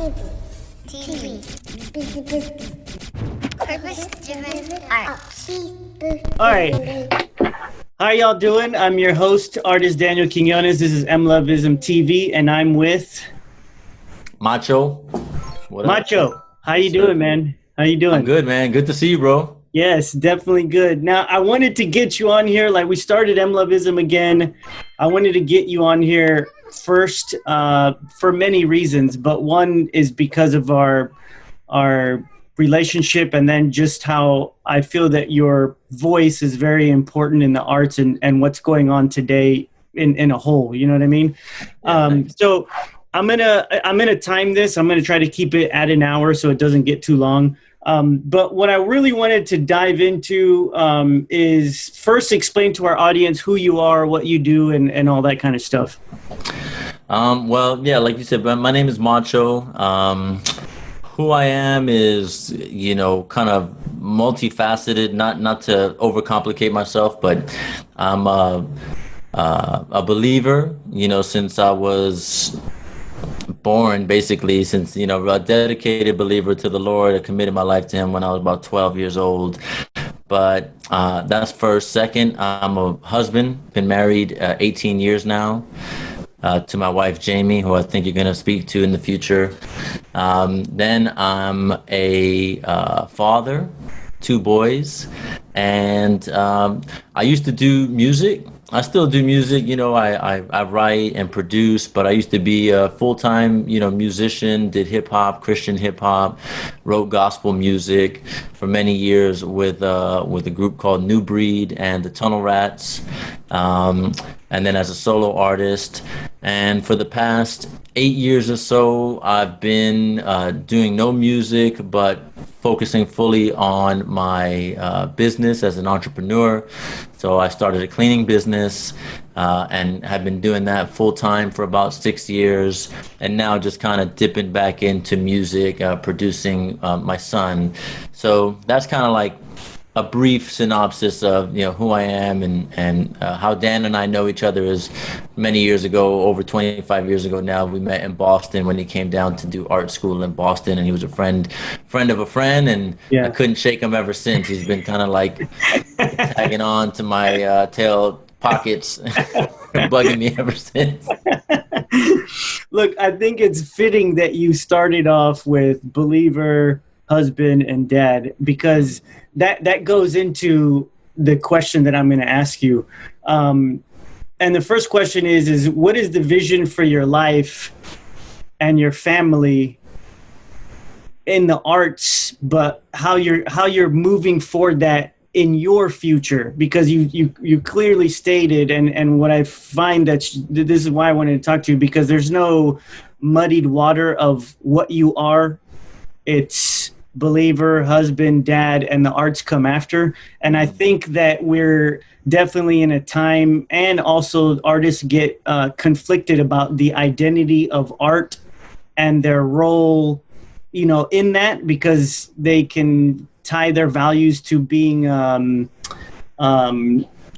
TV. Purpose-driven art. All right. How y'all doing? I'm your host, artist Daniel Quinones. This is MLoveizmTV, and I'm with Macho. What up? Macho. How you Yes, sir. doing, man? How you doing? I'm good, man. Good to see you, bro. Yes, definitely good. Now, I wanted to get you on here. Like, we started MLoveizm again. I wanted to get you on here first for many reasons, but one is because of our relationship, and then just how I feel that your voice is very important in the arts and what's going on today in a whole. You know what I mean? Yeah, So I'm gonna time this. I'm gonna try to keep it at an hour so it doesn't get too long. But what I really wanted to dive into is first explain to our audience who you are, what you do, and all that kind of stuff. Well, yeah, like you said, my name is Macho. Who I am is, kind of multifaceted. Not to overcomplicate myself, but I'm a believer. Since I was born, basically, since a dedicated believer to the Lord. I committed my life to Him when I was about 12 years old. But that's first. Second, I'm a husband. Been married 18 years now. To my wife Jamie, who I think you're going to speak to in the future. Then I'm a father, 2 boys, and I used to do music. I still do music. I write and produce, but I used to be a full-time musician. Did hip hop, Christian hip hop, wrote gospel music for many years with a group called New Breed and the Tunnel Rats. And then as a solo artist. And for the past 8 years or so, I've been doing no music, but focusing fully on my business as an entrepreneur. So I started a cleaning business and have been doing that full time for about 6 years. And now just kind of dipping back into music, producing my son. So that's kind of like a brief synopsis of who I am and how Dan and I know each other is many years ago, over 25 years ago now. We met in Boston when he came down to do art school in Boston, and he was a friend of a friend, and Yeah. I couldn't shake him ever since. He's been kind of like tagging on to my tail pockets, bugging me ever since. Look, I think it's fitting that you started off with believer, husband, and dad, because that goes into the question that I'm going to ask you. And the first question is what is the vision for your life and your family in the arts, but how you're moving forward that in your future? Because you clearly stated, and what I find this is why I wanted to talk to you, because there's no muddied water of what you are. It's believer, husband, dad, and the arts come after. And I think that we're definitely in a time, and also artists get conflicted about the identity of art and their role, in that, because they can tie their values to being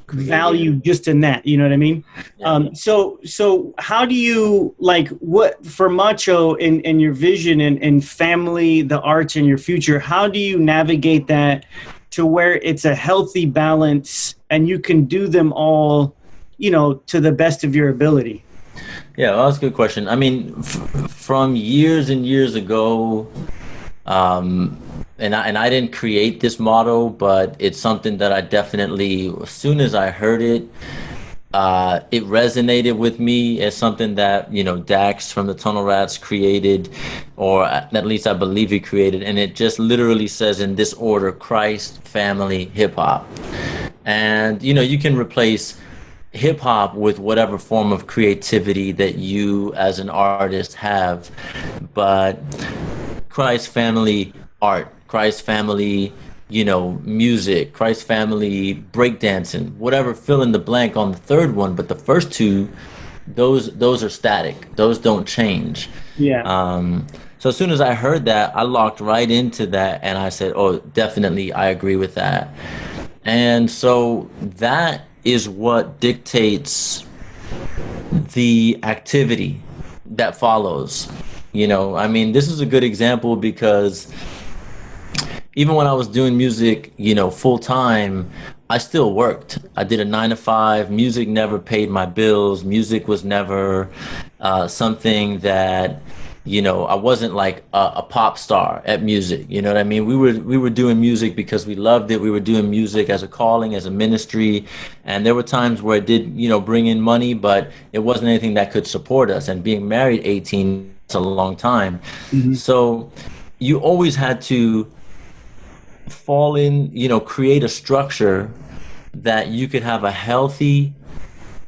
value just in that, you know what I mean? Yeah. So how do you, like, what for Macho in your vision and family, the arts, and your future, how do you navigate that to where it's a healthy balance and you can do them all, to the best of your ability? Yeah, well, that's a good question. I mean, from years and years ago, and I didn't create this motto, but it's something that I definitely, as soon as I heard it, it resonated with me as something that Dax from the Tunnel Rats created, or at least I believe he created, and it just literally says in this order: Christ, family, hip hop. And you can replace hip hop with whatever form of creativity that you as an artist have, but Christ, family, art. Christ, family, music. Christ, family, breakdancing, whatever, fill in the blank on the third one. But the first two, those are static. Those don't change. Yeah. So as soon as I heard that, I locked right into that, and I said, oh, definitely, I agree with that. And so that is what dictates the activity that follows. I mean, this is a good example because even when I was doing music, full time, I still worked. I did a 9 to 5. Music never paid my bills. Music was never something that, I wasn't like a pop star at music. You know what I mean? We were doing music because we loved it. We were doing music as a calling, as a ministry, and there were times where it did, bring in money, but it wasn't anything that could support us. And being married 18, it's a long time. Hmm. So you always had to fall in, create a structure that you could have a healthy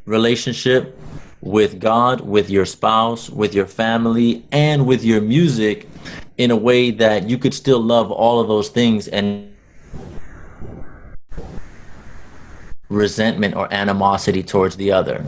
relationship with God, with your spouse, with your family, and with your music in a way that you could still love all of those things and resentment or animosity towards the other.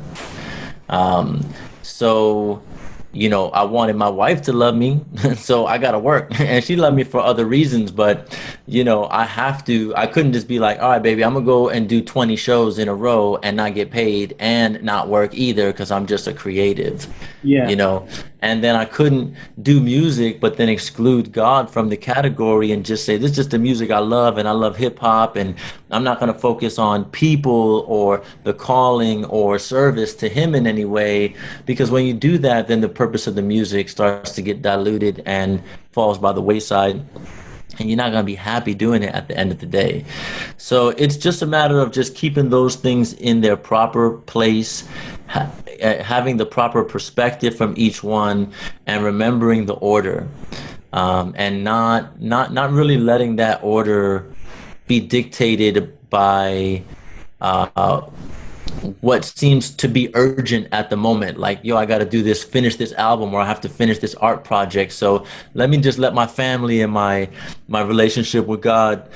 So, I wanted my wife to love me, so I gotta work, and she loved me for other reasons. But, I couldn't just be like, all right, baby, I'm gonna go and do 20 shows in a row and not get paid and not work either because I'm just a creative, Yeah. you know. And then I couldn't do music, but then exclude God from the category and just say, this is just the music I love, and I love hip hop, and I'm not going to focus on people or the calling or service to him in any way. Because when you do that, then the purpose of the music starts to get diluted and falls by the wayside. And you're not going to be happy doing it at the end of the day. So it's just a matter of just keeping those things in their proper place, having the proper perspective from each one, and remembering the order, and not really letting that order be dictated by uh, what seems to be urgent at the moment. Like, yo, I got to do this, finish this album, or I have to finish this art project. So let me just let my family and my relationship with God,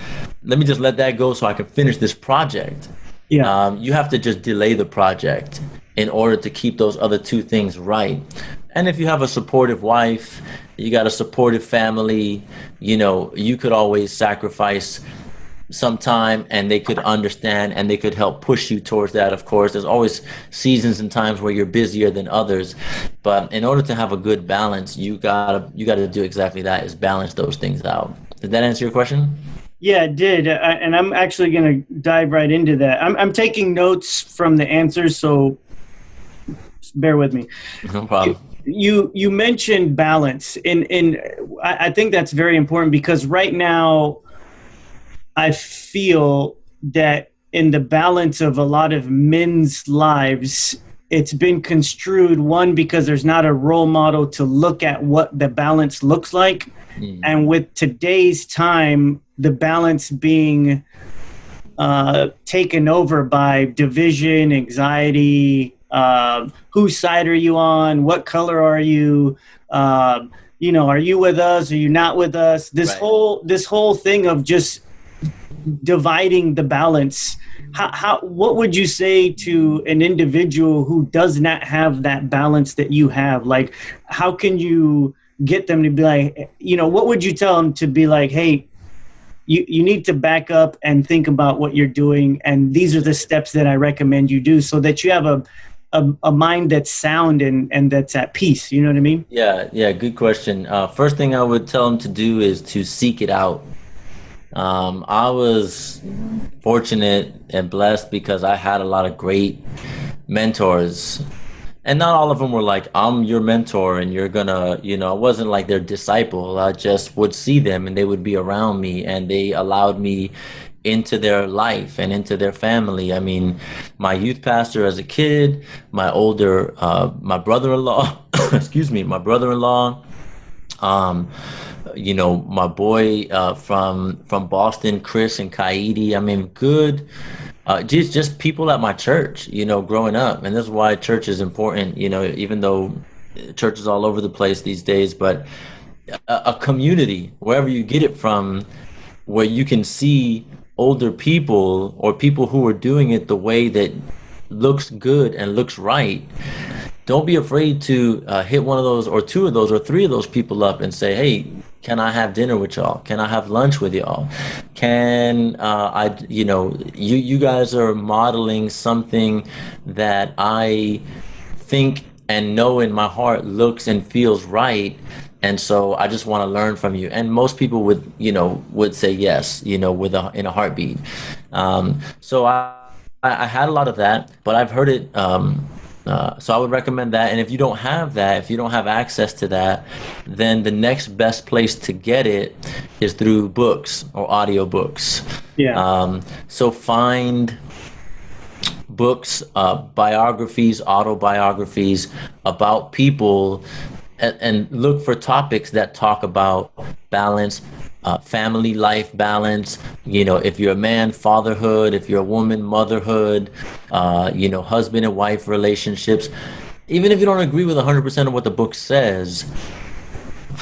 let me just let that go so I can finish this project. Yeah. You have to just delay the project in order to keep those other two things right. And if you have a supportive wife, you got a supportive family, you could always sacrifice some time, and they could understand, and they could help push you towards that. Of course, there's always seasons and times where you're busier than others, but in order to have a good balance, you gotta do exactly that, is balance those things out. Did that answer your question? Yeah, it did. And I'm actually going to dive right into that. I'm taking notes from the answers, so bear with me. No problem. You mentioned balance, and I think that's very important because right now I feel that in the balance of a lot of men's lives, it's been construed, one, because there's not a role model to look at what the balance looks like. And with today's time, the balance being taken over by division, anxiety, whose side are you on? What color are you? Are you with us? Are you not with us? This Right. whole thing of just dividing the balance. What would you say to an individual who does not have that balance that you have? Like, how can you get them to be like, what would you tell them to be like, hey, you need to back up and think about what you're doing, and these are the steps that I recommend you do, so that you have a mind that's sound and that's at peace. You know what I mean? Yeah, good question. First thing I would tell them to do is to seek it out. I was fortunate and blessed because I had a lot of great mentors. And not all of them were like, I'm your mentor and you're gonna, I wasn't like their disciple. I just would see them and they would be around me, and they allowed me into their life and into their family. I mean, my youth pastor as a kid, my brother-in-law, excuse me, my brother-in-law, um, my boy from Boston, Chris and Kaidi. I mean, good, just people at my church, growing up, and this is why church is important. Even though church is all over the place these days, but a community, wherever you get it from, where you can see older people or people who are doing it the way that looks good and looks right. Don't be afraid to hit one of those or two of those or three of those people up and say, hey, can I have dinner with y'all? Can I have lunch with y'all? Can you guys are modeling something that I think and know in my heart looks and feels right. And so I just want to learn from you. And most people would, would say yes, in a heartbeat. So I had a lot of that, but I've heard it. So I would recommend that. And if you don't have that, if you don't have access to that, then the next best place to get it is through books or audiobooks. Yeah. So find books, biographies, autobiographies about people, and look for topics that talk about balance, family life balance. If you're a man, fatherhood. If you're a woman, motherhood. Husband and wife relationships. Even if you don't agree with 100% of what the book says,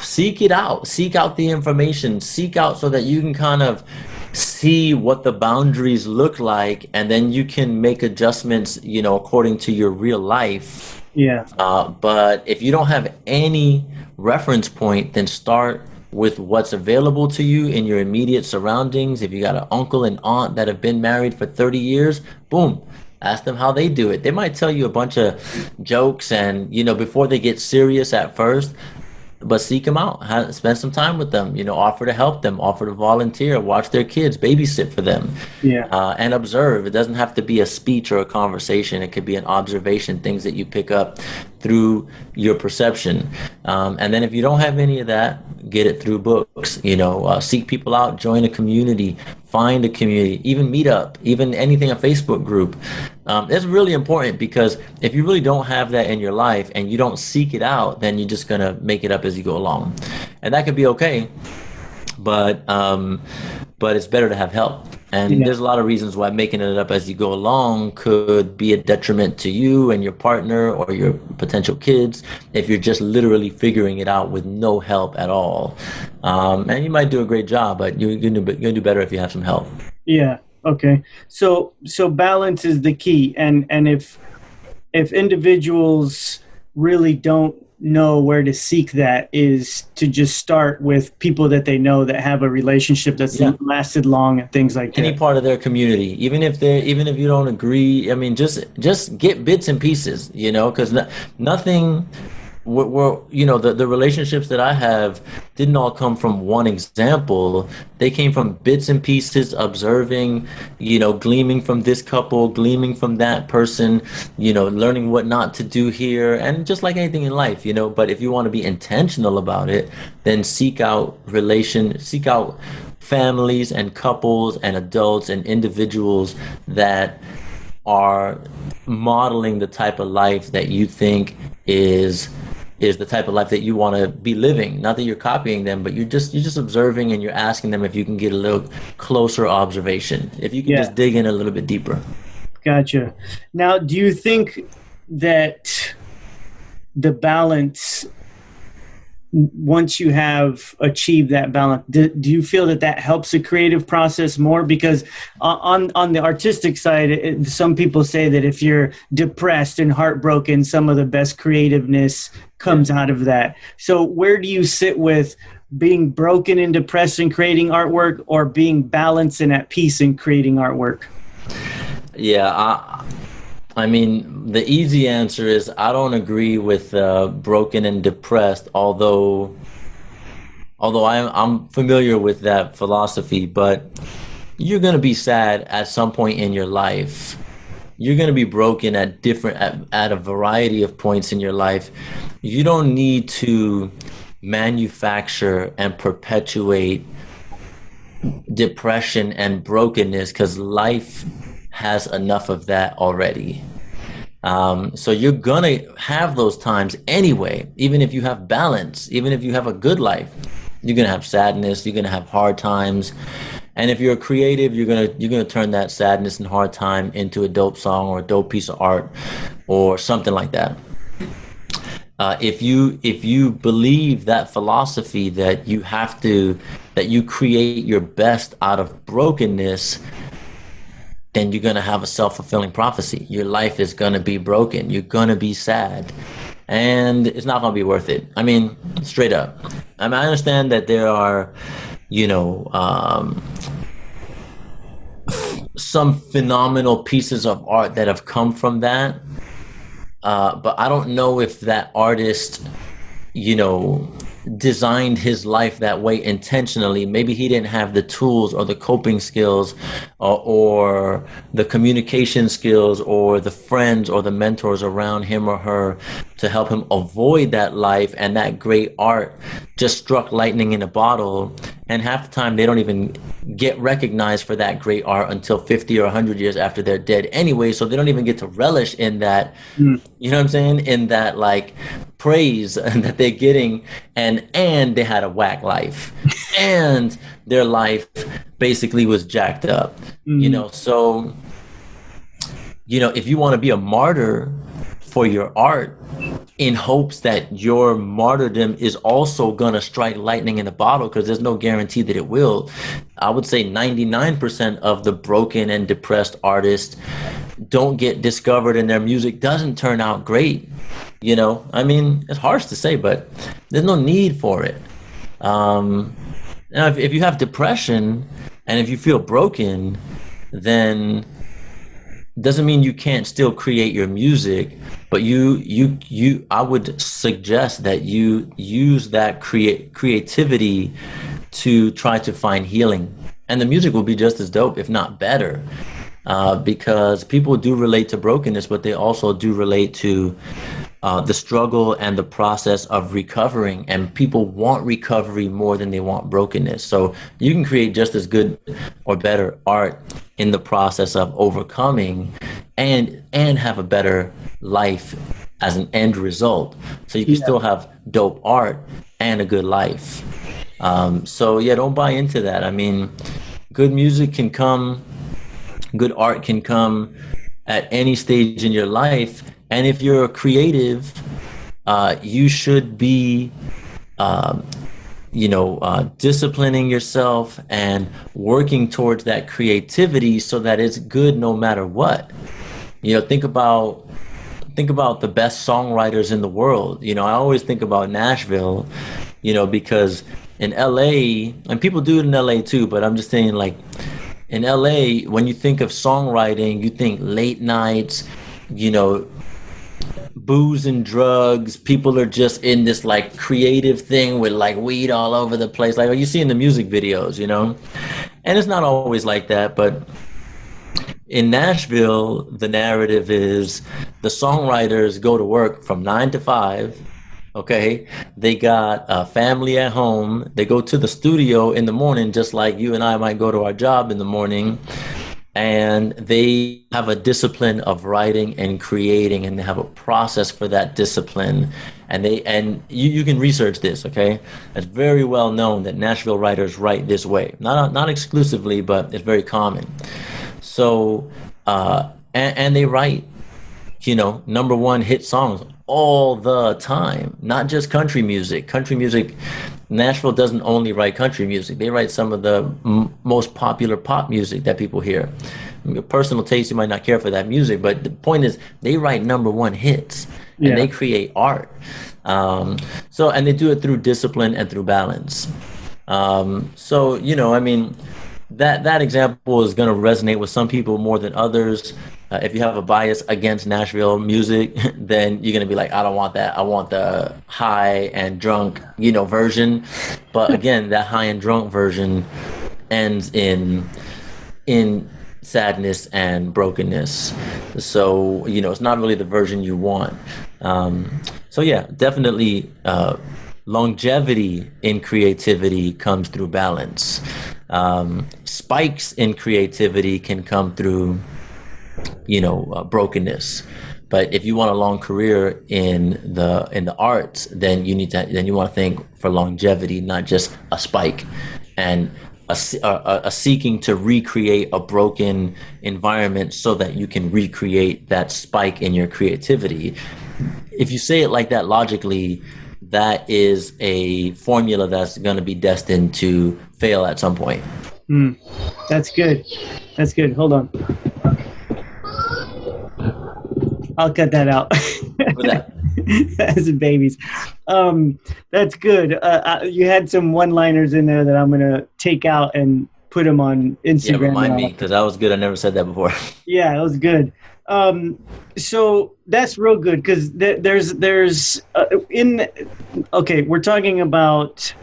seek it out. Seek out the information. Seek out so that you can kind of see what the boundaries look like, and then you can make adjustments, according to your real life. Yeah. But if you don't have any reference point, then start with what's available to you in your immediate surroundings. If you got an uncle and aunt that have been married for 30 years, boom, ask them how they do it. They might tell you a bunch of jokes and, before they get serious at first, but seek them out. Spend some time with them. Offer to help them. Offer to volunteer. Watch their kids. Babysit for them. Yeah. And observe. It doesn't have to be a speech or a conversation. It could be an observation. Things that you pick up through your perception. And then if you don't have any of that, get it through books. Seek people out. Join a community. Find a community. Even meet up. Even anything, a Facebook group. That's really important, because if you really don't have that in your life and you don't seek it out, then you're just gonna make it up as you go along, and that could be okay. But it's better to have help. And Yeah. there's a lot of reasons why making it up as you go along could be a detriment to you and your partner or your potential kids if you're just literally figuring it out with no help at all. And you might do a great job, but you're gonna do better if you have some help. Yeah. Okay. So balance is the key, and if individuals really don't know where to seek that, is to just start with people that they know that have a relationship that's lasted long and things like that. Any part of their community, even if you don't agree. I mean, just get bits and pieces, because nothing. The relationships that I have didn't all come from one example. They came from bits and pieces, observing, gleaming from this couple, gleaming from that person, learning what not to do here. And just like anything in life, but if you want to be intentional about it, then seek out families and couples and adults and individuals that are modeling the type of life that you think is the type of life that you want to be living. Not that you're copying them, but you're just observing, and you're asking them if you can get a little closer observation, if you can just dig in a little bit deeper. Gotcha. Now, do you think that the balance, once you have achieved that balance, do you feel that helps the creative process more? Because on the artistic side, some people say that if you're depressed and heartbroken, some of the best creativeness comes out of that. So where do you sit with being broken and depressed and creating artwork, or being balanced and at peace and creating artwork? Yeah, I mean, the easy answer is I don't agree with broken and depressed, although I'm familiar with that philosophy. But you're going to be sad at some point in your life. You're going to be broken at a variety of points in your life. You don't need to manufacture and perpetuate depression and brokenness, because life has enough of that already. So you're gonna have those times anyway. Even if you have balance, even if you have a good life, you're gonna have sadness, you're gonna have hard times. And if you're a creative, you're gonna turn that sadness and hard time into a dope song or a dope piece of art or something like that. If you believe that philosophy that you create your best out of brokenness, then you're going to have a self-fulfilling prophecy. Your life is going to be broken. You're going to be sad. And it's not going to be worth it. I mean, straight up. I mean, I understand that there are, some phenomenal pieces of art that have come from that. but I don't know if that artist, you know, designed his life that way intentionally. Maybe he didn't have the tools or the coping skills, or the communication skills, or the friends or the mentors around him or her to help him avoid that life, and that great art just struck lightning in a bottle. And half the time they don't even get recognized for that great art until 50 or 100 years after they're dead anyway, so they don't even get to relish in that, you know what I'm saying, in that like praise that they're getting. And they had a whack life, and their life basically was jacked up, you know. So, you know, if you want to be a martyr for your art, in hopes that your martyrdom is also going to strike lightning in a bottle, because there's no guarantee that it will. I would say 99% of the broken and depressed artists don't get discovered, and their music doesn't turn out great. You know, I mean, it's harsh to say, but there's no need for it. Now, if you have depression and if you feel broken, then doesn't mean you can't still create your music, but I would suggest that you use that creativity to try to find healing, and the music will be just as dope, if not better, because people do relate to brokenness, but they also do relate to the struggle and the process of recovering, and people want recovery more than they want brokenness. So you can create just as good or better art in the process of overcoming, and have a better life as an end result. So you can still have dope art and a good life. So yeah, don't buy into that. I mean, good music can come, good art can come at any stage in your life. And if you're a creative, you should be, disciplining yourself and working towards that creativity so that it's good no matter what. You know, think about the best songwriters in the world. You know, I always think about Nashville, you know, because in LA, and people do it in LA too, but I'm just saying, like, in LA, when you think of songwriting, you think late nights, you know, booze and drugs. People are just in this like creative thing with like weed all over the place, like you see in the music videos, you know. And it's not always like that, but in Nashville, the narrative is the songwriters go to work from 9 to 5. Okay, they got a family at home. They go to the studio in the morning, just like you and I might go to our job in the morning. And they have a discipline of writing and creating, and they have a process for that discipline. And you can research this, okay? It's very well known that Nashville writers write this way. Not exclusively, but it's very common. So, and they write, you know, number one hit songs all the time, not just country music. Country music, Nashville doesn't only write country music. They write some of the most popular pop music that people hear. Your personal taste, you might not care for that music, but the point is they write number one hits, and they create art. And they do it through discipline and through balance. So, you know, I mean, that example is going to resonate with some people more than others. If you have a bias against Nashville music, then you're going to be like, I don't want that. I want the high and drunk, you know, version. But again, that high and drunk version ends in sadness and brokenness. So, you know, it's not really the version you want. So yeah, definitely longevity in creativity comes through balance. Spikes in creativity can come through, you know, brokenness. But if you want a long career in the arts, then you want to think for longevity, not just a spike and a seeking to recreate a broken environment so that you can recreate that spike in your creativity. If you say it like that logically, that is a formula that's going to be destined to fail at some point. That's good. That's good. Hold on. I'll cut that out. For that. As in babies. That's good. You had some one-liners in there that I'm going to take out and put them on Instagram. Yeah, remind me, because that was good. I never said that before. Yeah, that was good. So that's real good because there's in okay, we're talking about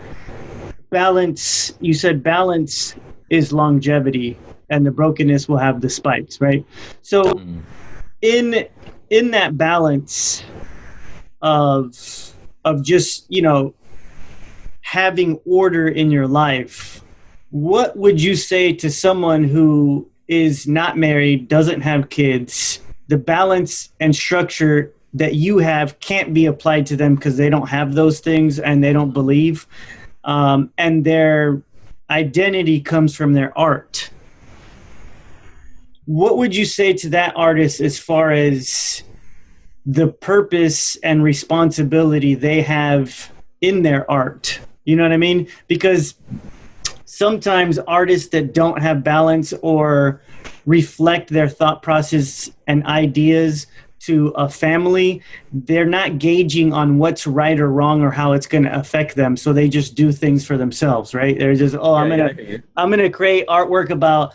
balance. You said balance is longevity, and the brokenness will have the spikes, right? So in in that balance of just having order in your life, what would you say to someone who is not married, doesn't have kids? The balance and structure that you have can't be applied to them because they don't have those things and they don't believe. And their identity comes from their art. What would you say to that artist as far as the purpose and responsibility they have in their art? You know what I mean? Because sometimes artists that don't have balance or reflect their thought process and ideas to a family, they're not gauging on what's right or wrong or how it's going to affect them. So they just do things for themselves, right? They're just, I'm going to create artwork about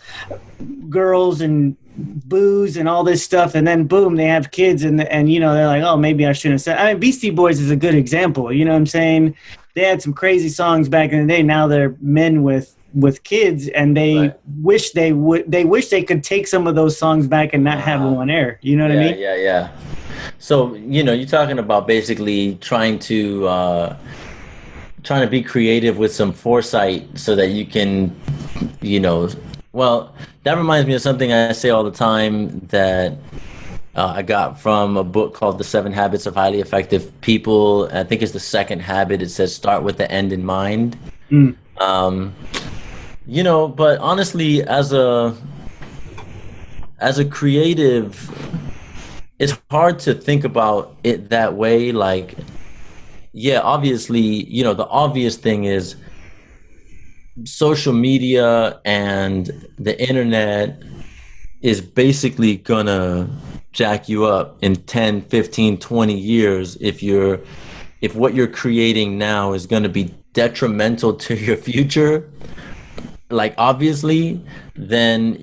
girls and booze and all this stuff, and then boom, they have kids, and they're like, oh, maybe I shouldn't have said. I mean, Beastie Boys is a good example. You know what I'm saying? They had some crazy songs back in the day. Now they're men with kids, and they wish they could take some of those songs back and not have them on air. You know what I mean? Yeah. So you're talking about basically trying to be creative with some foresight so that you can, well, that reminds me of something I say all the time that I got from a book called The 7 Habits of Highly Effective People. I think it's the second habit. It says start with the end in mind. But honestly, as a creative, it's hard to think about it that way. Like, yeah, obviously, the obvious thing is social media and the internet is basically gonna jack you up in 10, 15, 20 years if what you're creating now is gonna be detrimental to your future. Like, obviously, then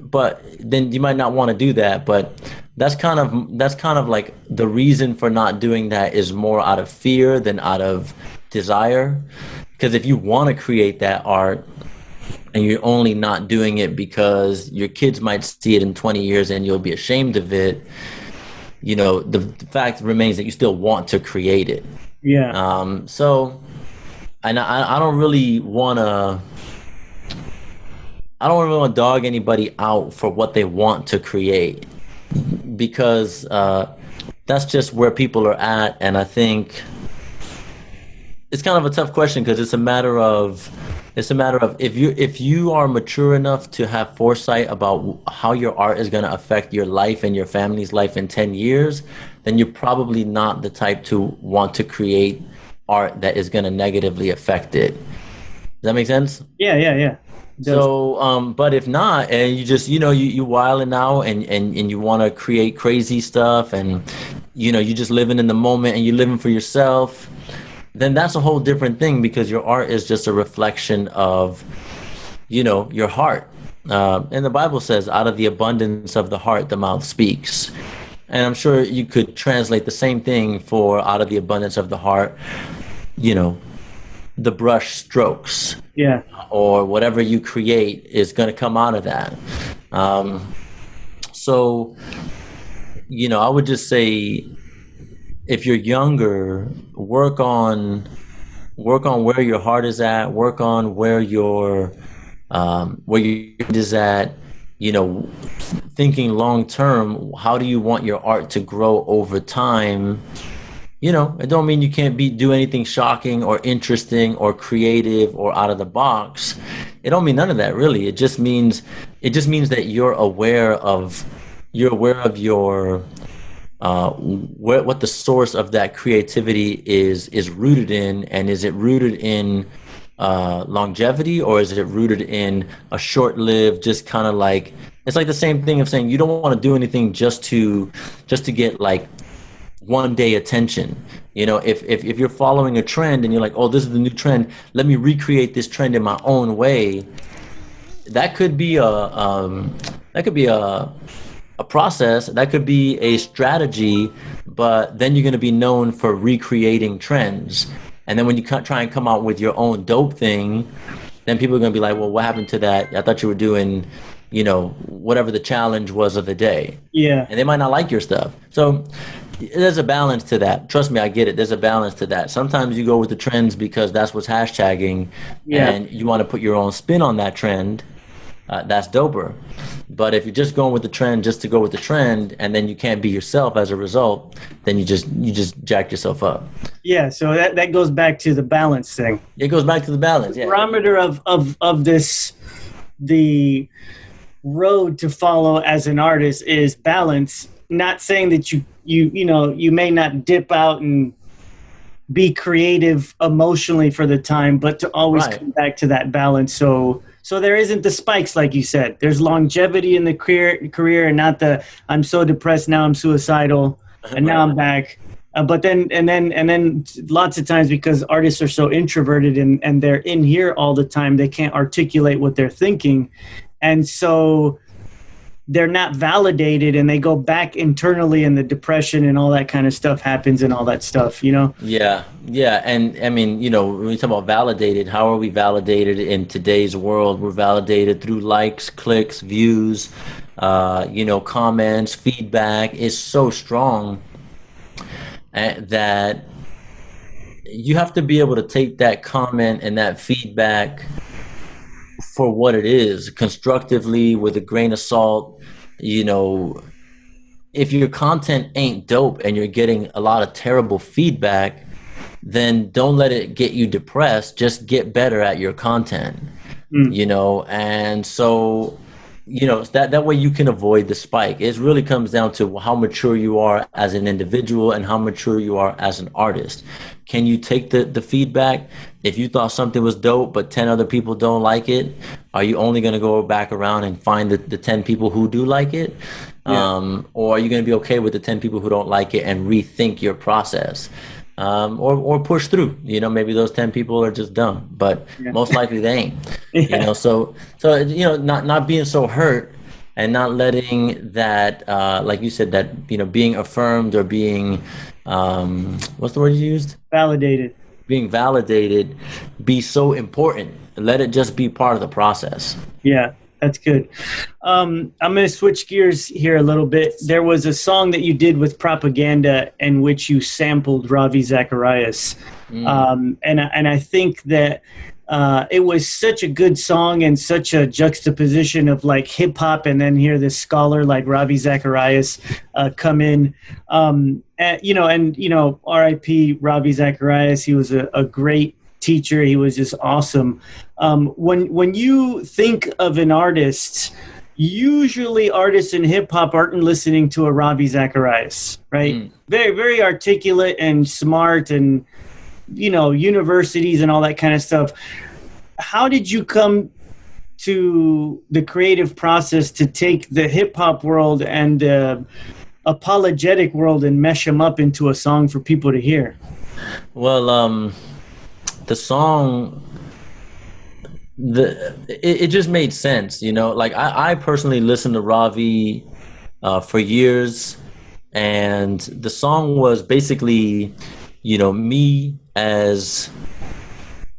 but then you might not want to do that. But that's kind of like the reason for not doing that is more out of fear than out of desire. Because if you want to create that art and you're only not doing it because your kids might see it in 20 years and you'll be ashamed of it, the fact remains that you still want to create it. Yeah. So, and I don't really want to dog anybody out for what they want to create, because that's just where people are at. And I think it's kind of a tough question because it's a matter of if you are mature enough to have foresight about how your art is going to affect your life and your family's life in 10 years, then you're probably not the type to want to create art that is going to negatively affect it. Does that make sense? Yeah. So, but if not, and you just, you wilding out and you want to create crazy stuff and, you're just living in the moment and you're living for yourself, then that's a whole different thing, because your art is just a reflection of, your heart. And the Bible says, out of the abundance of the heart, the mouth speaks. And I'm sure you could translate the same thing for out of the abundance of the heart, the brush strokes. Yeah. Or whatever you create is going to come out of that. So, I would just say, if you're younger, work on where your heart is at, work on where your head is at, thinking long term, how do you want your art to grow over time? It don't mean you can't do anything shocking or interesting or creative or out of the box. It don't mean none of that, really. It just means that you're aware of your what the source of that creativity is rooted in, and is it rooted in longevity, or is it rooted in a short-lived, just kind of like, it's like the same thing of saying you don't want to do anything just to get like one day attention. If you're following a trend and you're like, oh, this is the new trend, let me recreate this trend in my own way, that could be a a process, that could be a strategy, but then you're going to be known for recreating trends. And then when you try and come out with your own dope thing, then people are going to be like, well, what happened to that? I thought you were doing, whatever the challenge was of the day. Yeah. And they might not like your stuff. So there's a balance to that. Trust me, I get it. There's a balance to that. Sometimes you go with the trends because that's what's hashtagging, and you want to put your own spin on that trend. That's doper. But if you're just going with the trend just to go with the trend, and then you can't be yourself as a result, then you just jack yourself up. Yeah, so that goes back to the balance thing. It goes back to the balance. The Yeah. barometer of this, the road to follow as an artist is balance. Not saying that you may not dip out and be creative emotionally for the time, but to always come back to that balance. So there isn't the spikes, like you said. There's longevity in the career, and not the I'm so depressed now I'm suicidal, and now I'm back. But then lots of times, because artists are so introverted and they're in here all the time, they can't articulate what they're thinking, and so they're not validated, and they go back internally, and the depression and all that kind of stuff happens, and all that stuff, Yeah. And I mean, when we talk about validated, how are we validated in today's world? We're validated through likes, clicks, views, comments, feedback is so strong that you have to be able to take that comment and that feedback for what it is, constructively, with a grain of salt. If your content ain't dope and you're getting a lot of terrible feedback, then don't let it get you depressed. Just get better at your content. And so that way you can avoid the spike. It really comes down to how mature you are as an individual and how mature you are as an artist. Can you take the feedback? If you thought something was dope but 10 other people don't like it, are you only going to go back around and find the 10 people who do like it? Or are you going to be okay with the 10 people who don't like it and rethink your process? Or push through. Maybe those 10 people are just dumb, but most likely they ain't. So not being so hurt and not letting that, like you said, that being affirmed or being what's the word you used? Validated. Being validated be so important. Let it just be part of the process. Yeah. That's good. I'm going to switch gears here a little bit. There was a song that you did with Propaganda in which you sampled Ravi Zacharias. And I think that it was such a good song and such a juxtaposition of like hip hop, and then hear this scholar like Ravi Zacharias come in. R.I.P. Ravi Zacharias. He was a great teacher. He was just awesome. When you think of an artist, usually artists in hip hop aren't listening to a Ravi Zacharias, right? Very, very articulate and smart, and universities and all that kind of stuff. How did you come to the creative process to take the hip hop world and the apologetic world and mesh them up into a song for people to hear? Well, the song, it just made sense, like I personally listened to Ravi for years, and the song was basically me as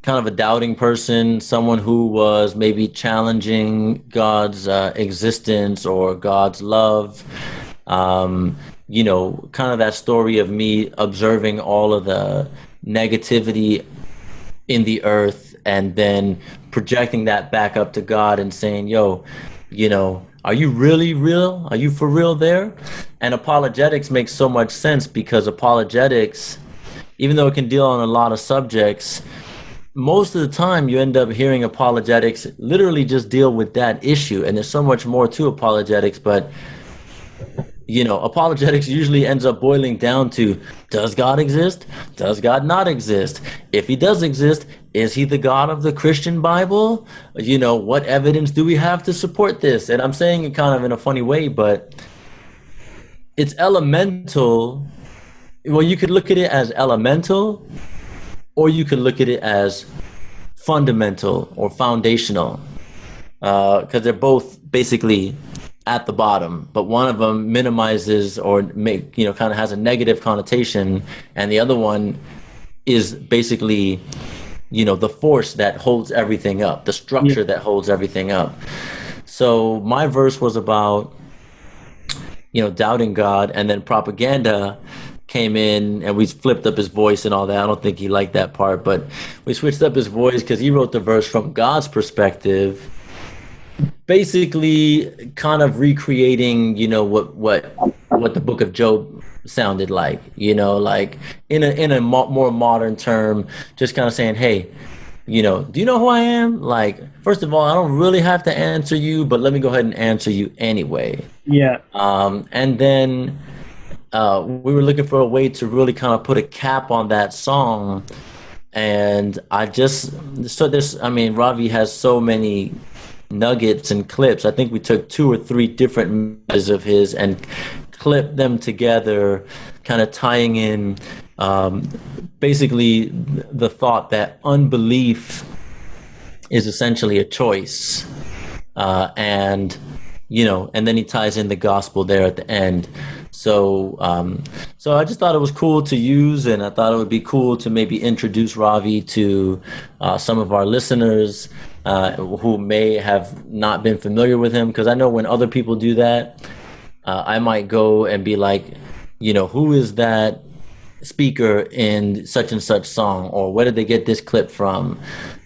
kind of a doubting person, someone who was maybe challenging God's existence or God's love, kind of that story of me observing all of the negativity in the earth, and then projecting that back up to God and saying, are you really real? Are you for real there? And apologetics makes so much sense, because apologetics, even though it can deal on a lot of subjects, most of the time you end up hearing apologetics literally just deal with that issue. And there's so much more to apologetics, but apologetics usually ends up boiling down to, does God exist? Does God not exist? If he does exist, is he the God of the Christian Bible? What evidence do we have to support this? And I'm saying it kind of in a funny way, but it's elemental. Well, you could look at it as elemental, or you could look at it as fundamental or foundational, because they're both basically at the bottom, but one of them minimizes or kind of has a negative connotation, and the other one is basically, the force that holds everything up, the Yeah. structure that holds everything up. So my verse was about, doubting God, and then propaganda came in and we flipped up his voice and all that. I don't think he liked that part, but we switched up his voice because he wrote the verse from God's perspective, basically kind of recreating, what the book of Job sounded like, like in a more modern term, just kind of saying, hey, do you know who I am? Like, first of all, I don't really have to answer you, but let me go ahead and answer you anyway. Yeah. And then we were looking for a way to really kind of put a cap on that song. And Ravi has so many nuggets and clips. I think we took 2 or 3 different messages of his and clipped them together, kind of tying in basically the thought that unbelief is essentially a choice, and then he ties in the gospel there at the end. So I just thought it was cool to use, and I thought it would be cool to maybe introduce Ravi to some of our listeners who may have not been familiar with him, because I know when other people do that, I might go and be like, who is that speaker in such and such song, or where did they get this clip from?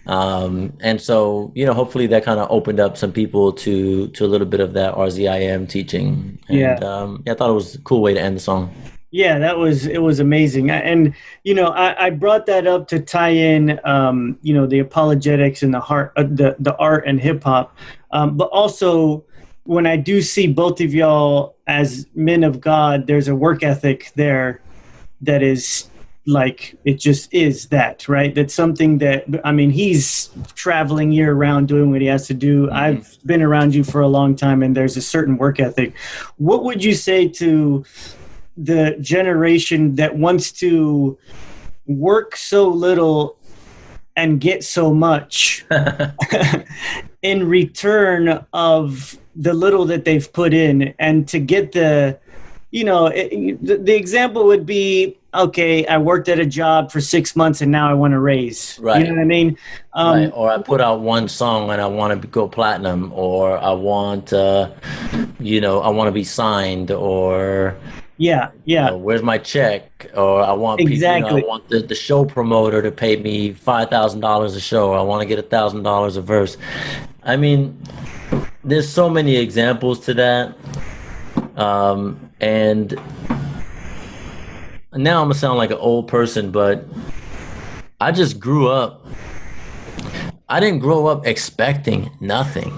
And so, hopefully that kind of opened up some people to a little bit of that RZIM teaching. And I thought it was a cool way to end the song. Yeah, it was amazing. And, I brought that up to tie in, the apologetics and the art and hip hop. But also, when I do see both of y'all as men of God, there's a work ethic there that is like, it just is that, right? That's something that, he's traveling year round doing what he has to do. Mm-hmm. I've been around you for a long time, and there's a certain work ethic. What would you say to the generation that wants to work so little and get so much in return of the little that they've put in, and to get the example would be, okay, I worked at a job for 6 months and now I want to raise. Right. You know what I mean? Right. Or I put out one song and I want to go platinum, or I want, I want to be signed, or where's my check? Or I want exactly. I want the show promoter to pay me $5,000 a show. Or I want to get $1,000 a verse. I mean, there's so many examples to that. And now I'm gonna sound like an old person, but I just grew up. I didn't grow up expecting nothing.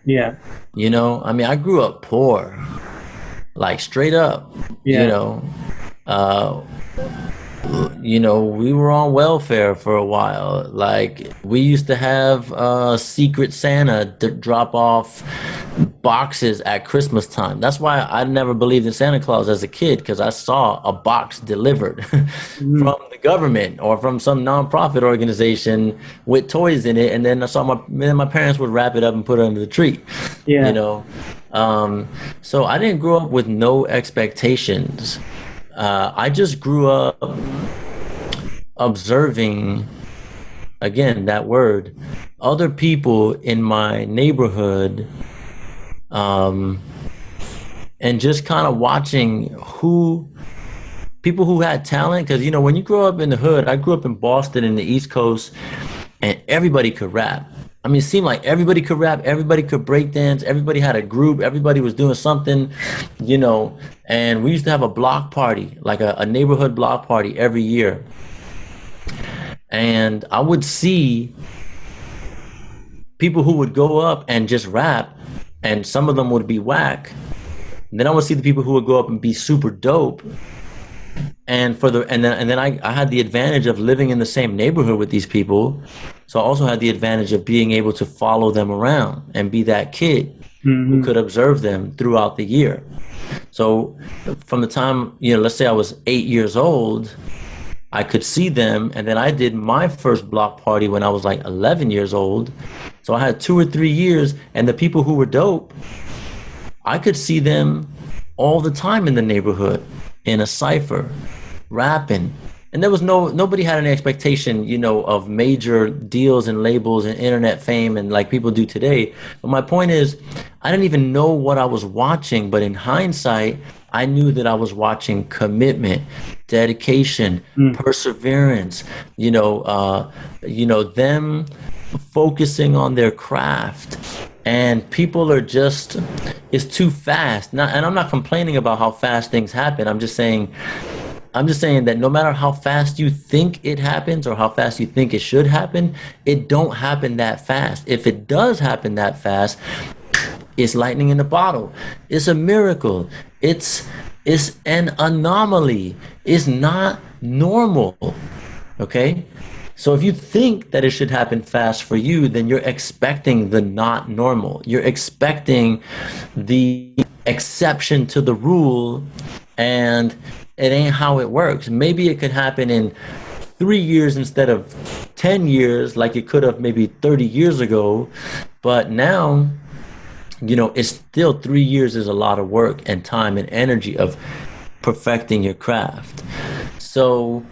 Yeah. I grew up poor, like straight up. Yeah. We were on welfare for a while. Like, we used to have Secret Santa to drop off boxes at Christmas time. That's why I never believed in Santa Claus as a kid, because I saw a box delivered from the government or from some nonprofit organization with toys in it, and then I saw my parents would wrap it up and put it under the tree. Yeah. So I didn't grow up with no expectations. I just grew up observing, again, that word, other people in my neighborhood, and just kind of watching people who had talent. Because, when you grow up in the hood, I grew up in Boston in the East Coast, and everybody could rap. It seemed like everybody could rap, everybody could break dance, everybody had a group, everybody was doing something, and we used to have a block party, like a neighborhood block party every year. And I would see people who would go up and just rap, and some of them would be whack. And then I would see the people who would go up and be super dope. And then I had the advantage of living in the same neighborhood with these people. So I also had the advantage of being able to follow them around and be that kid who could observe them throughout the year. So from the time, let's say I was 8 years old, I could see them. And then I did my first block party when I was like 11 years old. So I had 2 or 3 years, and the people who were dope, I could see them all the time in the neighborhood, in a cipher, rapping. And there was nobody had an expectation, of major deals and labels and internet fame and like people do today. But my point is, I didn't even know what I was watching, but in hindsight, I knew that I was watching commitment, dedication, perseverance, them focusing on their craft. And people are just, it's too fast. And I'm not complaining about how fast things happen. I'm just saying that no matter how fast you think it happens or how fast you think it should happen, it don't happen that fast. If it does happen that fast, it's lightning in a bottle. It's a miracle. It's an anomaly. It's not normal. Okay? So if you think that it should happen fast for you, then you're expecting the not normal. You're expecting the exception to the rule, and it ain't how it works. Maybe it could happen in 3 years instead of 10 years, like it could have maybe 30 years ago. But now, it's still 3 years is a lot of work and time and energy of perfecting your craft. So,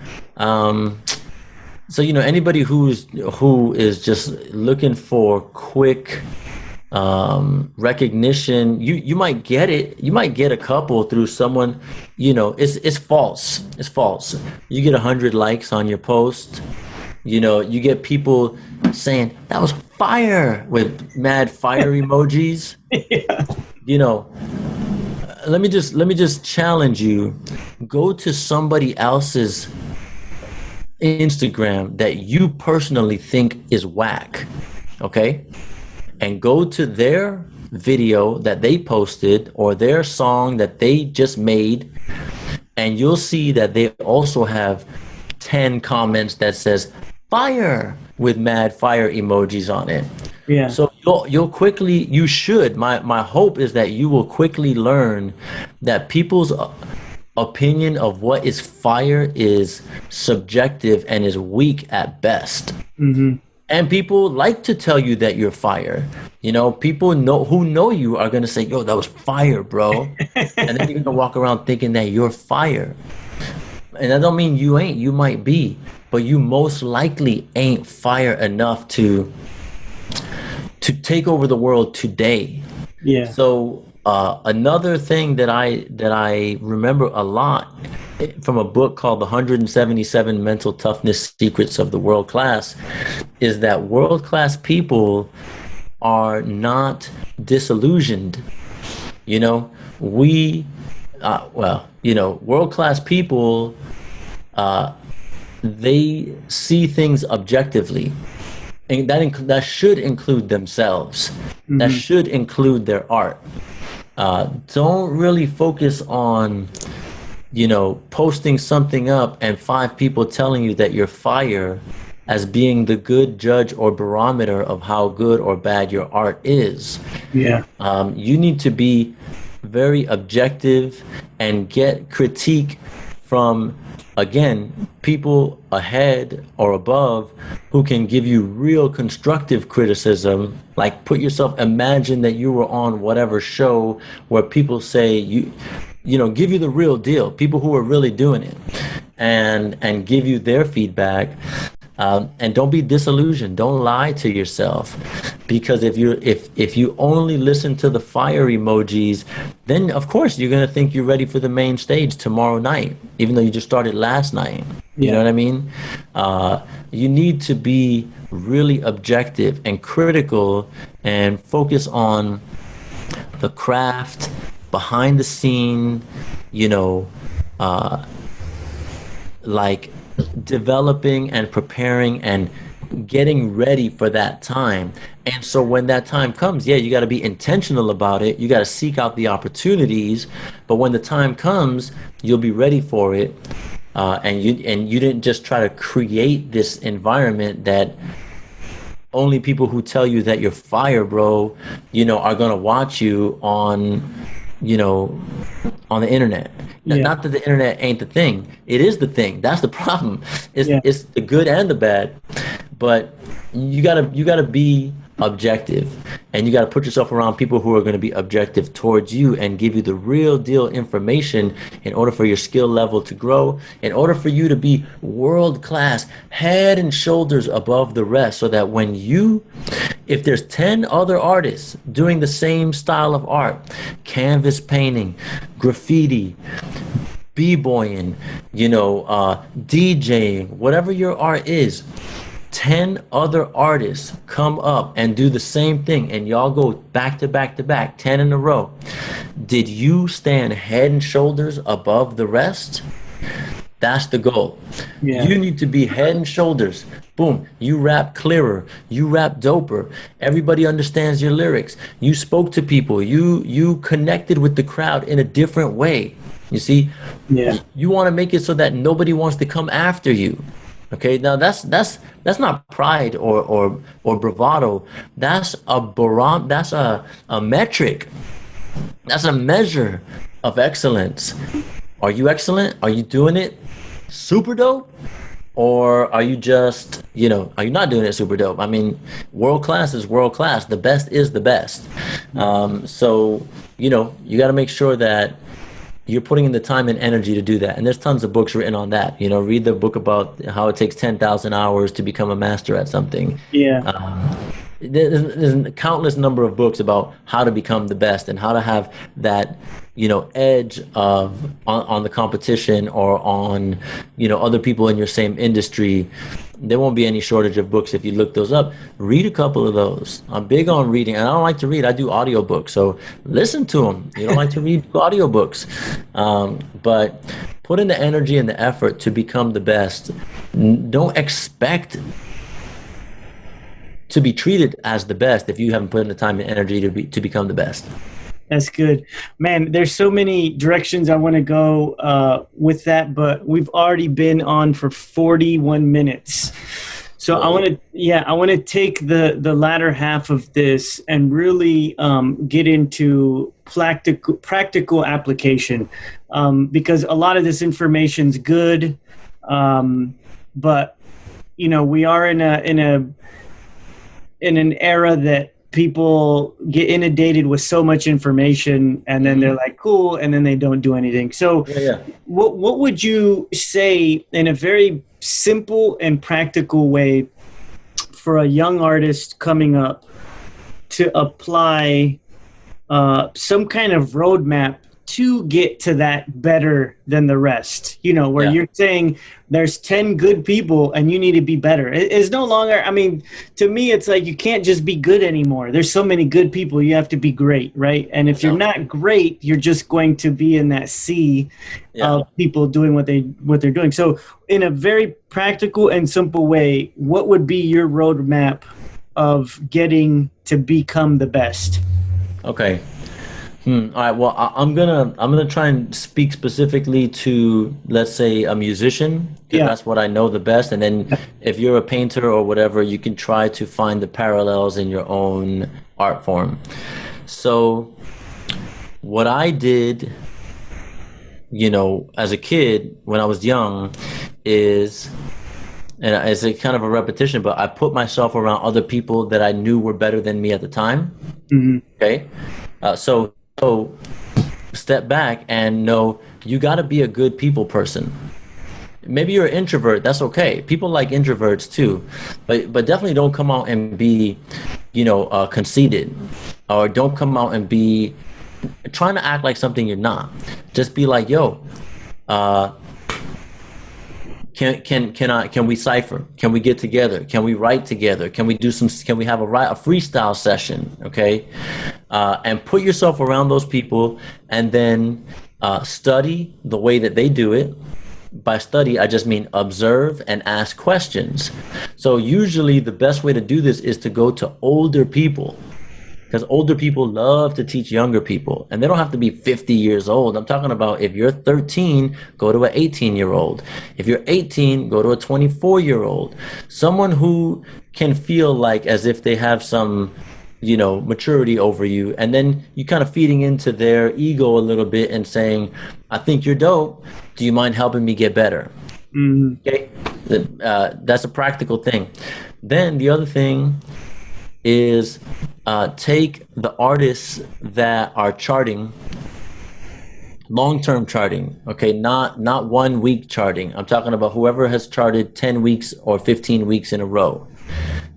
anybody who is just looking for quick recognition, you might get it. You might get a couple through someone. It's false. It's false. You get 100 likes on your post. You get people saying that was fire with mad fire emojis. Yeah. Let me just challenge you. Go to somebody else's Instagram that you personally think is whack, okay? And go to their video that they posted or their song that they just made, and you'll see that they also have 10 comments that says fire with mad fire emojis on it. Yeah. So you should, my hope is that you will quickly learn that people's opinion of what is fire is subjective and is weak at best. Mm-hmm. And people like to tell you that you're fire. People who know you are going to say, yo, that was fire, bro. And then you're going to walk around thinking that you're fire. And that don't mean you ain't. You might be. But you most likely ain't fire enough to take over the world today. Yeah. So another thing that I remember a lot from a book called The 177 Mental Toughness Secrets of the World Class is that world class people are not disillusioned. World class people, they see things objectively. And that should include themselves. Mm-hmm. That should include their art. Don't really focus on, posting something up and 5 people telling you that you're fire as being the good judge or barometer of how good or bad your art is. Yeah. You need to be very objective and get critique from, again, people ahead or above who can give you real constructive criticism. Like imagine that you were on whatever show where people say give you the real deal, people who are really doing it, and give you their feedback. And don't be disillusioned. Don't lie to yourself, because if you only listen to the fire emojis, then of course you're gonna think you're ready for the main stage tomorrow night, even though you just started last night. You know what I mean? You need to be really objective and critical and focus on the craft behind the scene. Like developing and preparing and getting ready for that time. And so when that time comes, you got to be intentional about it. You got to seek out the opportunities, but when the time comes, you'll be ready for it. And you didn't just try to create this environment that only people who tell you that you're fire, bro, are going to watch you on the internet. Not that the internet ain't the thing. It is the thing. That's the problem. It's the good and the bad. But you gotta be objective. and you got to put yourself around people who are going to be objective towards you and give you the real deal information in order for your skill level to grow, in order for you to be world class, head and shoulders above the rest, so that when if there's 10 other artists doing the same style of art, canvas painting, graffiti, b-boying, DJing, whatever your art is, 10 other artists come up and do the same thing, and y'all go back to back to back, 10 in a row. Did you stand head and shoulders above the rest? That's the goal. Yeah. You need to be head and shoulders. Boom. You rap clearer. You rap doper. Everybody understands your lyrics. You spoke to people. You connected with the crowd in a different way. You see? Yeah. You want to make it so that nobody wants to come after you. Okay, now that's not pride or bravado. That's a metric. That's a measure of excellence. Are you excellent? Are you doing it super dope? Or are you just, are you not doing it super dope? I mean, world class is world class. The best is the best. So, you got to make sure that you're putting in the time and energy to do that. And there's tons of books written on that. Read the book about how it takes 10,000 hours to become a master at something. Yeah. There's a countless number of books about how to become the best and how to have that, edge on the competition or on, other people in your same industry. There won't be any shortage of books if you look those up. Read a couple of those. I'm big on reading, and I don't like to read. I do audiobooks, so listen to them. You don't like to read audiobooks, but put in the energy and the effort to become the best. Don't expect to be treated as the best if you haven't put in the time and energy to become the best. That's good, man. There's so many directions I want to go with that, but we've already been on for 41 minutes. So I want to take the latter half of this and really get into practical application, because a lot of this information's good, but we are in an era that people get inundated with so much information, and then they're like, cool, and then they don't do anything. So what would you say in a very simple and practical way for a young artist coming up to apply some kind of roadmap to get to that better than the rest, where you're saying there's 10 good people and you need to be better. It's no longer, to me, it's like you can't just be good anymore. There's so many good people, you have to be great, right? And if you're not great, you're just going to be in that sea of people doing what they're doing. So in a very practical and simple way, what would be your roadmap of getting to become the best? Okay. All right. Well, I'm gonna try and speak specifically to, let's say, a musician, because that's what I know the best. And then if you're a painter or whatever, you can try to find the parallels in your own art form. So what I did, as a kid when I was young is, and it's a kind of a repetition, but I put myself around other people that I knew were better than me at the time. Mm-hmm. Okay. So step back and know you got to be a good people person. Maybe you're an introvert. That's okay. People like introverts too, but definitely don't come out and be, conceited, or don't come out and be trying to act like something you're not. Just be like, yo, can we cipher? Can we get together? Can we write together? Can we have a freestyle session? Okay. And put yourself around those people, and then study the way that they do it. By study, I just mean observe and ask questions. So usually the best way to do this is to go to older people, because older people love to teach younger people, and they don't have to be 50 years old. I'm talking about if you're 13, go to an 18-year-old. If you're 18, go to a 24-year-old. Someone who can feel like as if they have some, maturity over you, and then you kind of feeding into their ego a little bit and saying, I think you're dope. Do you mind helping me get better? Mm-hmm. Okay. That's a practical thing. Then the other thing is take the artists that are charting, long-term charting, okay, not 1 week charting. I'm talking about whoever has charted 10 weeks or 15 weeks in a row.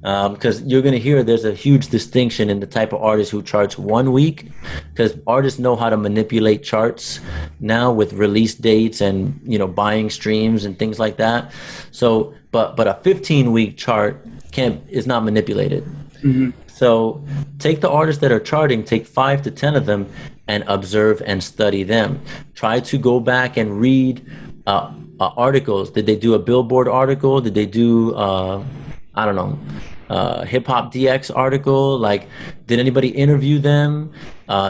Because you're going to hear there's a huge distinction in the type of artist who charts 1 week, because artists know how to manipulate charts now with release dates and, you know, buying streams and things like that. So, but a 15-week chart is not manipulated. Mm-hmm. So take the artists that are charting, take 5 to 10 of them and observe and study them. Try to go back and read articles. Did they do a Billboard article? Did they do, I don't know, Hip Hop DX article? Like, did anybody interview them?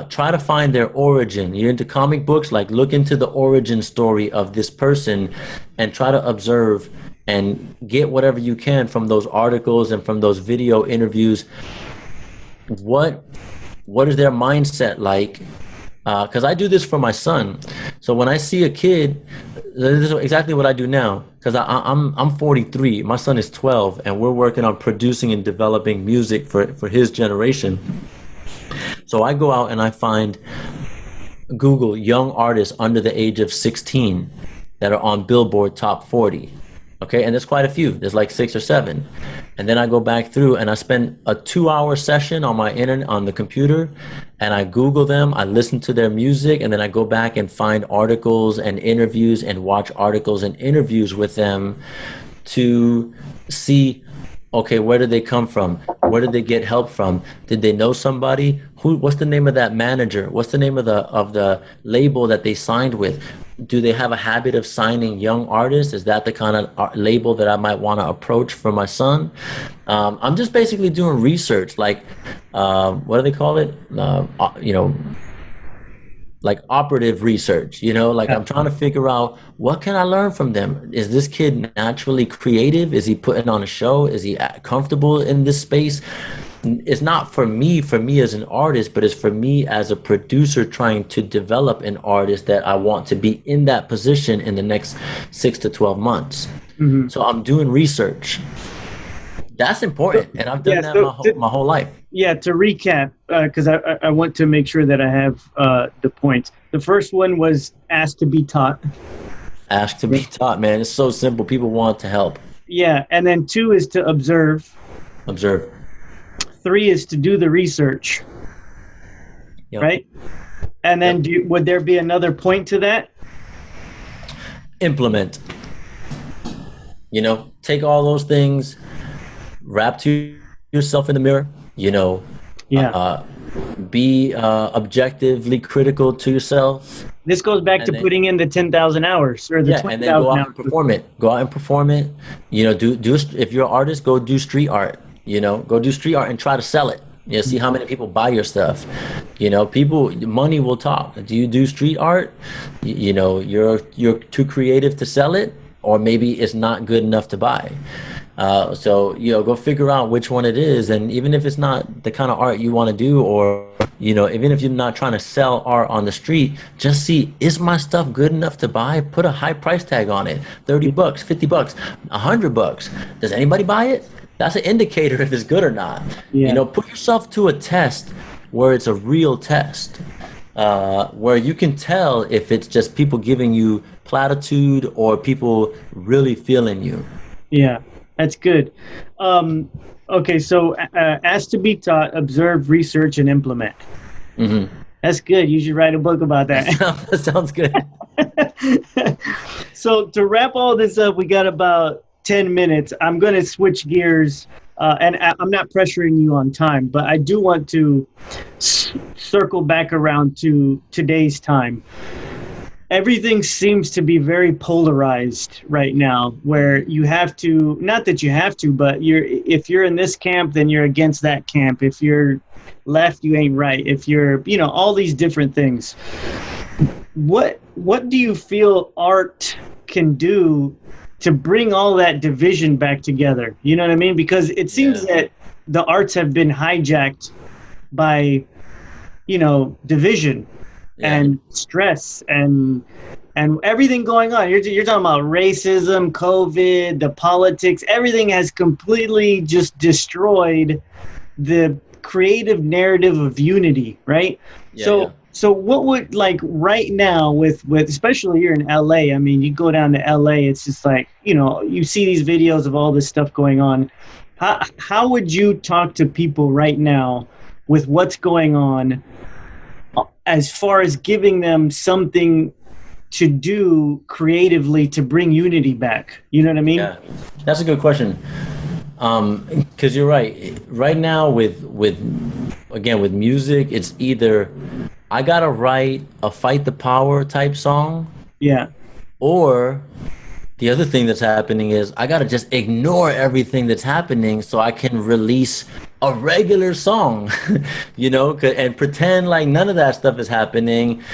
Try to find their origin. You're into comic books, like look into the origin story of this person and try to observe and get whatever you can from those articles and from those video interviews. What is their mindset like? Because I do this for my son. So when I see a kid, this is exactly what I do now. Because I'm 43, my son is 12, and we're working on producing and developing music for his generation. So I go out and I find, Google young artists under the age of 16 that are on Billboard Top 40. Okay, and there's quite a few. There's like 6 or 7. And then I go back through and I spend a 2-hour session on my internet, on the computer, and I Google them, I listen to their music, and then I go back and find articles and interviews and watch articles and interviews with them to see, okay, where did they come from? Where did they get help from? Did they know somebody? What's the name of that manager? What's the name of the label that they signed with? Do they have a habit of signing young artists? Is that the kind of label that I might want to approach for my son? I'm just basically doing research, like, what do they call it? You know, like operative research, you know, like I'm trying to figure out, what can I learn from them? Is this kid naturally creative? Is he putting on a show? Is he comfortable in this space? It's not for me as an artist, but it's for me as a producer trying to develop an artist that I want to be in that position in the next 6 to 12 months. Mm-hmm. So I'm doing research. That's important, and I've done that my whole life. Yeah, to recap, because I want to make sure that I have the points. The first one was ask to be taught. Ask to be taught, man. It's so simple. People want to help. Yeah, and then 2 is to observe. Observe. 3 is to do the research. Yep. Right? And then would there be another point to that? Implement. You know, take all those things, rap to yourself in the mirror, you know, be objectively critical to yourself. This goes back to putting in the 10,000 hours or the 20,000 and then go out and perform it. Go out and perform it. You know, do if you're an artist, go do street art. You know, go do street art and try to sell it. You know, see how many people buy your stuff. You know, money will talk. Do you do street art? You know, you're too creative to sell it, or maybe it's not good enough to buy. So, you know, go figure out which one it is. And even if it's not the kind of art you want to do, or, you know, even if you're not trying to sell art on the street, just see, is my stuff good enough to buy? Put a high price tag on it. $30, $50, $100. Does anybody buy it? That's an indicator if it's good or not. Yeah. You know, put yourself to a test where it's a real test, where you can tell if it's just people giving you platitude or people really feeling you. Yeah, that's good. Okay, so ask to be taught, observe, research, and implement. Mm-hmm. That's good. You should write a book about that. That sounds good. So to wrap all this up, we got about 10 minutes. I'm going to switch gears, and I'm not pressuring you on time, but I do want to circle back around to today's time. Everything seems to be very polarized right now, where you have to, not that you have to, but if you're in this camp, then you're against that camp. If you're left, you ain't right. If you're, you know, all these different things. What do you feel art can do to bring all that division back together? You know what I mean? Because it seems that the arts have been hijacked by, you know, division and stress and everything going on. You're talking about racism, COVID, the politics, everything has completely just destroyed the creative narrative of unity, right? Yeah, yeah. So what would, like, right now with especially here in LA, I mean, you go down to LA, it's just like, you see these videos of all this stuff going on. How would you talk to people right now with what's going on, as far as giving them something to do creatively to bring unity back? You know what I mean? Yeah, that's a good question. Because you're right. Right now, with music, it's either I gotta write a fight the power type song, Yeah. or the other thing that's happening is I gotta just ignore everything that's happening so I can release a regular song, and pretend like none of that stuff is happening.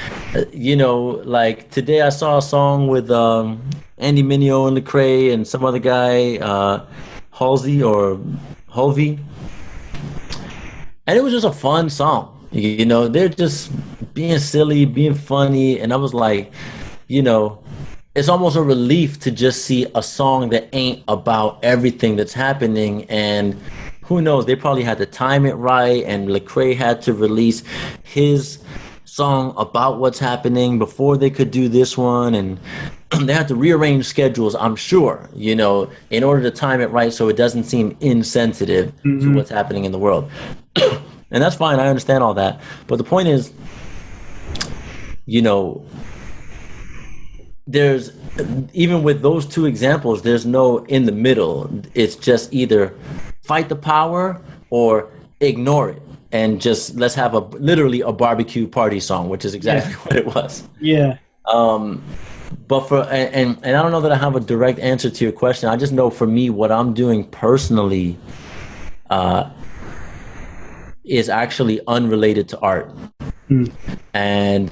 Like today I saw a song with Andy Mineo and Lecrae and some other guy, Halsey or Hovey, and it was just a fun song. They're just being silly, being funny, and I was like, it's almost a relief to just see a song that ain't about everything that's happening. And who knows, they probably had to time it right, and Lecrae had to release his song about what's happening before they could do this one, and they had to rearrange schedules, I'm sure, in order to time it right so it doesn't seem insensitive to Mm-hmm. what's happening in the world. And that's fine, I understand all that, but the point is, there's, even with those two examples, there's no in the middle. It's just either fight the power or ignore it and just let's have literally a barbecue party song, which is exactly what it was. Yeah. But and I don't know that I have a direct answer to your question. I just know for me, what I'm doing personally is actually unrelated to art. And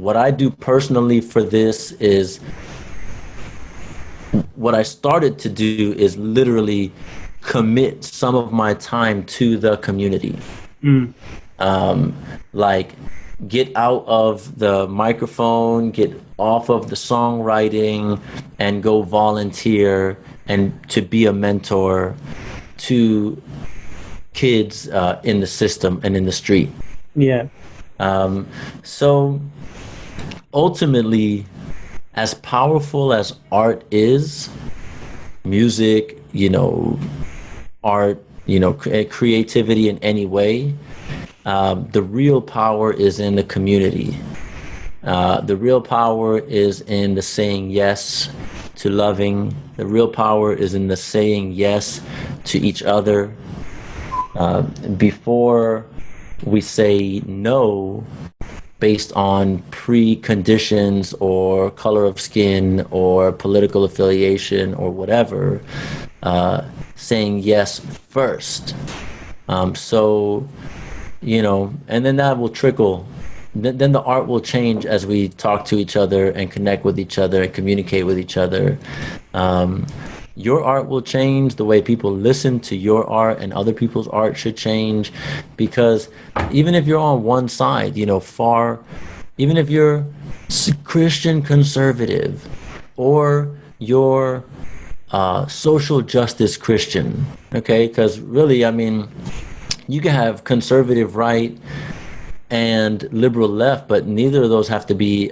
what I do personally for this is, what I started to do is literally commit some of my time to the community. Like, get out of the microphone, get off of the songwriting, and go volunteer and to be a mentor to kids in the system and in the street. Yeah. So ultimately, as powerful as art is, music, art, creativity in any way, the real power is in the community. The real power is in the saying yes to loving. The real power is in the saying yes to each other. Before we say no based on preconditions or color of skin or political affiliation or whatever, saying yes first. So, and then that will trickle. Then the art will change as we talk to each other and connect with each other and communicate with each other. Your art will change, the way people listen to your art and other people's art should change, because even if you're on one side, even if you're Christian conservative or you're social justice Christian, okay? Because really, I mean, you can have conservative right and liberal left, but neither of those have to be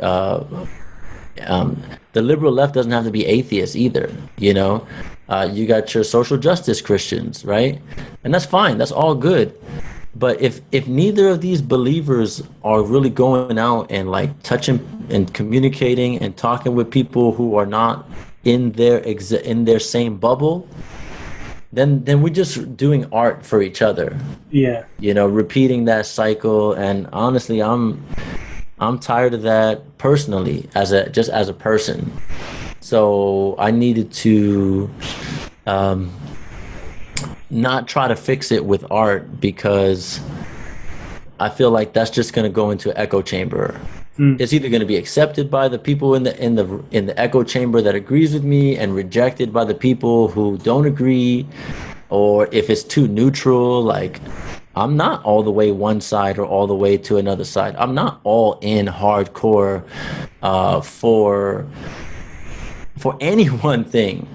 the liberal left doesn't have to be atheist either. You got your social justice Christians, right? And that's fine, that's all good. But if neither of these believers are really going out and like touching and communicating and talking with people who are not in their same bubble, then we're just doing art for each other. Yeah. Repeating that cycle. And honestly, I'm tired of that personally, as a person. So I needed to not try to fix it with art, because I feel like that's just going to go into an echo chamber. It's either going to be accepted by the people in the echo chamber that agrees with me and rejected by the people who don't agree, or if it's too neutral, like, I'm not all the way one side or all the way to another side. I'm not all in hardcore for any one thing,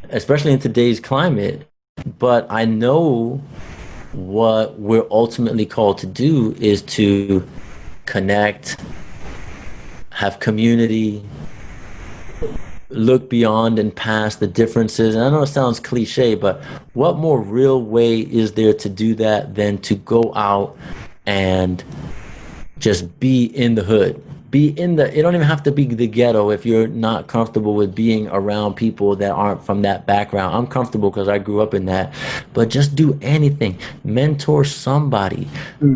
especially in today's climate. but I know what we're ultimately called to do is to connect, have community, look beyond and past the differences. And I know it sounds cliche, but what more real way is there to do that than to go out and just be in the hood? Be in the, it don't even have to be the ghetto if you're not comfortable with being around people that aren't from that background. I'm comfortable because I grew up in that. But just do anything. Mentor somebody,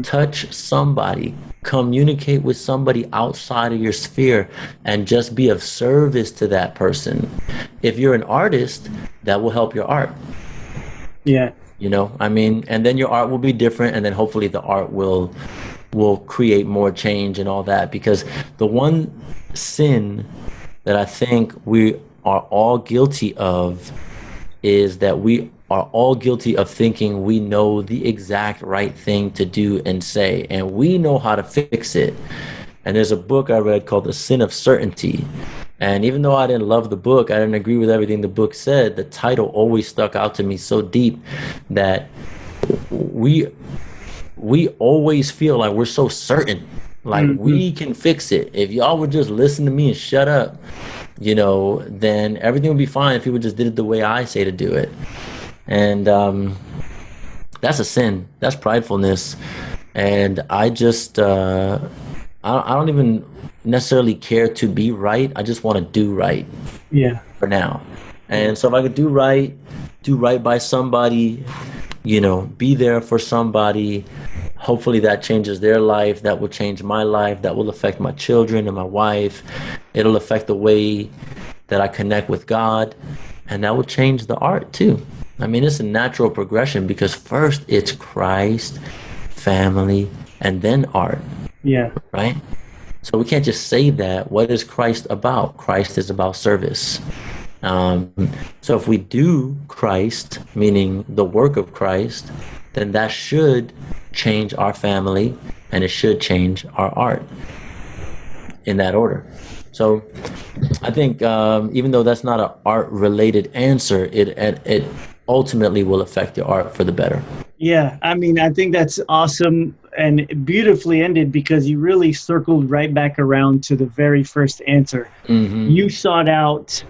touch somebody, communicate with somebody outside of your sphere, and just be of service to that person. If you're an artist, that will help your art. Yeah. You know, I mean, and then your art will be different, and then hopefully the art will create more change and all that. Because the one sin that I think we are all guilty of is that we are all guilty of thinking we know the exact right thing to do and say, and we know how to fix it. And there's a book I read called The Sin of Certainty. And even though I didn't love the book, I didn't agree with everything the book said, the title always stuck out to me so deep that we always feel like we're so certain, like we can fix it. If y'all would just listen to me and shut up, you know, then everything would be fine if people just did it the way I say to do it. And that's a sin. That's pridefulness. And I just, I don't even necessarily care to be right. I just want to do right. Yeah. For now. And so if I could do right by somebody, you know, be there for somebody, hopefully that changes their life. That will change my life. That will affect my children and my wife. It'll affect the way that I connect with God. And that will change the art too. I mean, it's a natural progression because first it's Christ, family, and then art. Yeah. Right? So we can't just say that. What is Christ about? Christ is about service. So if we do Christ, meaning the work of Christ, then that should change our family and it should change our art in that order. So I think even though that's not an art-related answer, it ultimately will affect your art for the better. Yeah, I mean, I think that's awesome and beautifully ended because you really circled right back around to the very first answer. You sought out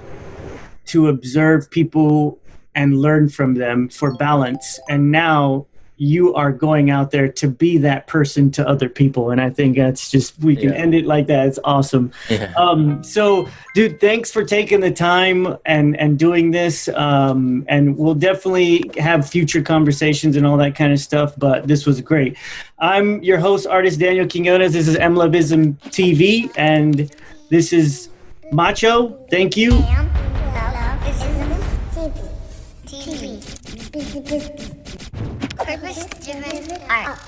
to observe people and learn from them for balance, and now you are going out there to be that person to other people. And I think that's just, we can end it like that. It's awesome. So dude, thanks for taking the time and doing this. And we'll definitely have future conversations and all that kind of stuff, but this was great. I'm your host, artist Daniel Quinones. This is MLoveizmTV, and this is Macho. Thank you. Purpose-driven art.